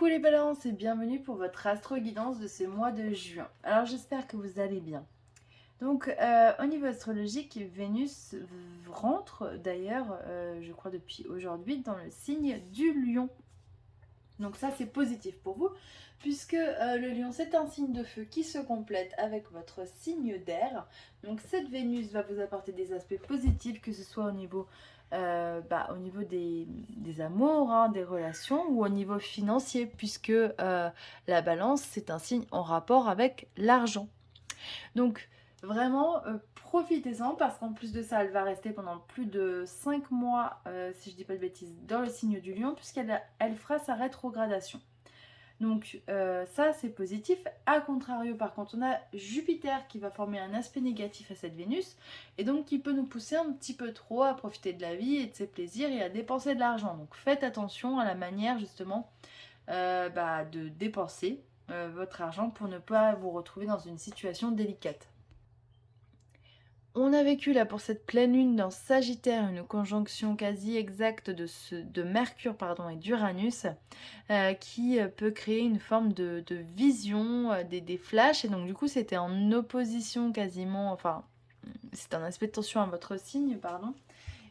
Coucou les balances et bienvenue pour votre astro-guidance de ce mois de juin. Alors j'espère que vous allez bien. Donc au niveau astrologique, Vénus rentre d'ailleurs, je crois depuis aujourd'hui, dans le signe du lion. Donc ça c'est positif pour vous, puisque le lion c'est un signe de feu qui se complète avec votre signe d'air. Donc cette Vénus va vous apporter des aspects positifs, que ce soit au niveau des amours, hein, des relations, ou au niveau financier, puisque la balance c'est un signe en rapport avec l'argent. Donc vraiment, profitez-en parce qu'en plus de ça, elle va rester pendant plus de 5 mois, si je dis pas de bêtises, dans le signe du lion, puisqu'elle fera sa rétrogradation. Donc ça c'est positif. A contrario par contre on a Jupiter qui va former un aspect négatif à cette Vénus et donc qui peut nous pousser un petit peu trop à profiter de la vie et de ses plaisirs et à dépenser de l'argent. Donc faites attention à la manière justement de dépenser votre argent pour ne pas vous retrouver dans une situation délicate. On a vécu là pour cette pleine lune dans Sagittaire une conjonction quasi exacte de Mercure et d'Uranus qui peut créer une forme de vision, des flashs. Et donc du coup c'était en opposition quasiment, enfin c'est un aspect de tension à votre signe, pardon.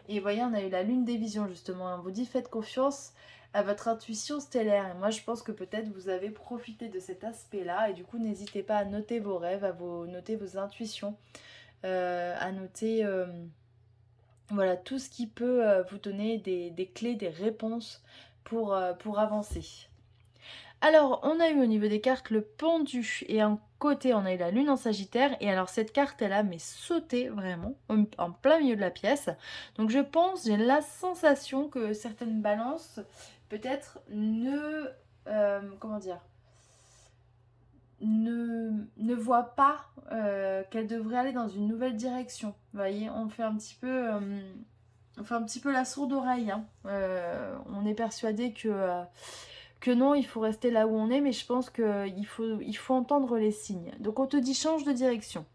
Et vous voyez on a eu la lune des visions justement. On vous dit faites confiance à votre intuition stellaire. Et moi je pense que peut-être vous avez profité de cet aspect-là. Et du coup n'hésitez pas à noter vos rêves, noter vos intuitions. À noter voilà, tout ce qui peut vous donner des clés, des réponses pour avancer. Alors, on a eu au niveau des cartes le pendu et en côté, on a eu la lune en Sagittaire. Et alors, cette carte, elle a mais sauté vraiment en plein milieu de la pièce. Donc, je pense, j'ai la sensation que certaines balances, peut-être, comment dire, ne voit pas qu'elle devrait aller dans une nouvelle direction. Vous voyez, on fait un petit peu la sourde oreille. Hein. On est persuadé que non, il faut rester là où on est, mais je pense qu'il faut entendre les signes. Donc on te dit change de direction.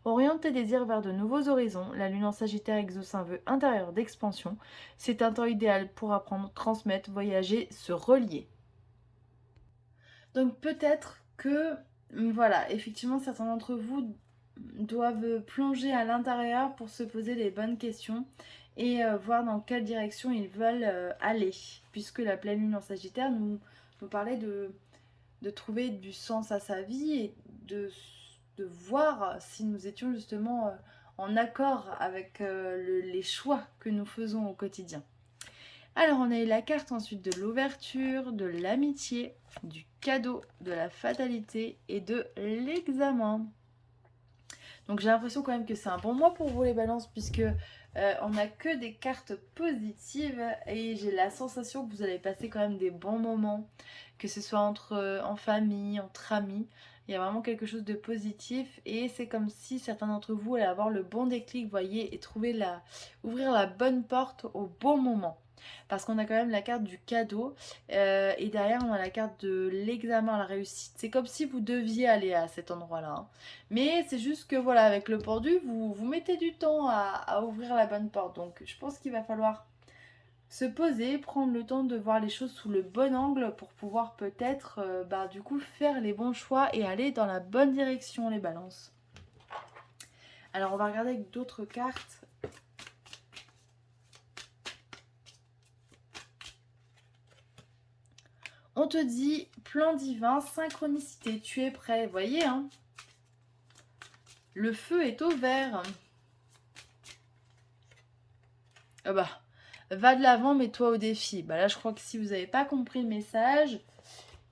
Oriente tes désirs vers de nouveaux horizons. La lune en Sagittaire exauce un vœu intérieur d'expansion. C'est un temps idéal pour apprendre, transmettre, voyager, se relier. Donc peut-être que, voilà, effectivement, certains d'entre vous doivent plonger à l'intérieur pour se poser les bonnes questions et voir dans quelle direction ils veulent aller. Puisque la pleine lune en Sagittaire nous parlait de trouver du sens à sa vie et de voir si nous étions justement en accord avec les choix que nous faisons au quotidien. Alors on a eu la carte ensuite de l'ouverture, de l'amitié, du cadeau, de la fatalité et de l'examen. Donc j'ai l'impression quand même que c'est un bon mois pour vous les balances puisque on n'a que des cartes positives et j'ai la sensation que vous allez passer quand même des bons moments, que ce soit en famille, entre amis. Il y a vraiment quelque chose de positif et c'est comme si certains d'entre vous allaient avoir le bon déclic, vous voyez, et ouvrir la bonne porte au bon moment. Parce qu'on a quand même la carte du cadeau et derrière on a la carte de l'examen, la réussite. C'est comme si vous deviez aller à cet endroit-là. Hein. Mais c'est juste que voilà, avec le pendu, vous mettez du temps à ouvrir la bonne porte. Donc je pense qu'il va falloir se poser, prendre le temps de voir les choses sous le bon angle pour pouvoir peut-être du coup faire les bons choix et aller dans la bonne direction les balances. Alors on va regarder avec d'autres cartes. On te dit plan divin, synchronicité, tu es prêt, vous voyez hein. Le feu est au vert. Ah bah, va de l'avant, mets-toi au défi. Bah là, je crois que si vous n'avez pas compris le message,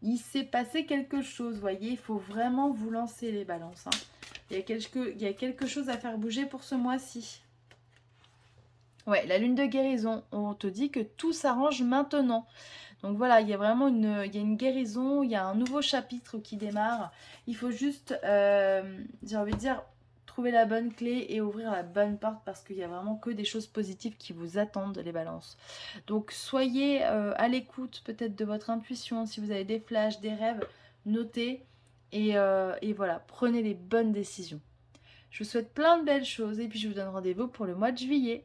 il s'est passé quelque chose, vous voyez. Il faut vraiment vous lancer les balances. Hein. Il y a quelque chose à faire bouger pour ce mois-ci. Ouais, la lune de guérison, on te dit que tout s'arrange maintenant. Donc voilà, il y a vraiment une guérison, il y a un nouveau chapitre qui démarre. Il faut juste, j'ai envie de dire, trouver la bonne clé et ouvrir la bonne porte parce qu'il n'y a vraiment que des choses positives qui vous attendent, les balances. Donc soyez à l'écoute peut-être de votre intuition. Si vous avez des flashs, des rêves, notez et voilà, prenez les bonnes décisions. Je vous souhaite plein de belles choses et puis je vous donne rendez-vous pour le mois de juillet.